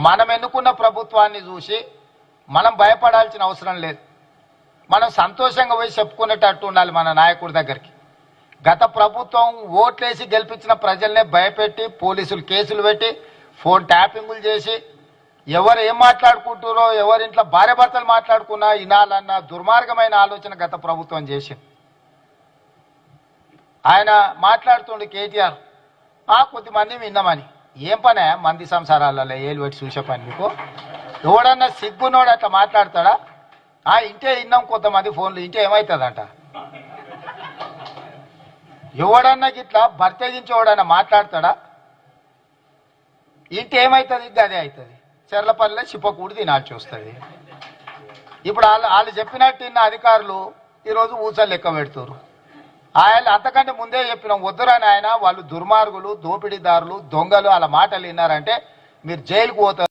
మనం ఎన్నుకున్న ప్రభుత్వాన్ని చూసి మనం భయపడాల్సిన అవసరం లేదు. మనం సంతోషంగా పోయి చెప్పుకునేటట్టు ఉండాలి మన నాయకుడి దగ్గరికి. గత ప్రభుత్వం ఓట్లేసి గెలిపించిన ప్రజల్నే భయపెట్టి పోలీసులు కేసులు పెట్టి ఫోన్ ట్యాపింగులు చేసి ఎవరు ఏం మాట్లాడుకుంటారో ఎవరింట్లో భార్య భర్తలు మాట్లాడుకున్నా వినాలన్న దుర్మార్గమైన ఆలోచన గత ప్రభుత్వం చేసింది. ఆయన మాట్లాడుతుండే కేటీఆర్ కొద్దిమంది విన్నామని. ఏం పనే మంది సంసారాలలో ఏలు పెట్టి చూసే పని మీకు? ఎవడన్నా సిగ్గునోడు అట్లా మాట్లాడతాడా? ఇంటే విన్నాం కొంతమంది ఫోన్లు, ఇంటే ఏమవుతుందంట. ఎవడన్నా గిట్లా భర్తగించి ఎవడన్నా మాట్లాడతాడా? ఇంటే ఏమవుతుంది? అదే అవుతుంది. చెర్లపల్లిలో చిప్పకూడి తినాల్సి వస్తుంది. ఇప్పుడు వాళ్ళు చెప్పినట్టు ఇన్న అధికారులు ఈరోజు ఊసలు లెక్క పెడుతున్నారు. ఆయన అంతకంటే ముందే చెప్పినాం వద్దురని. ఆయన వాళ్ళు దుర్మార్గులు, దోపిడీదారులు, దొంగలు, వాళ్ళ మాటలు విన్నారంటే మీరు జైలుకు పోతారు.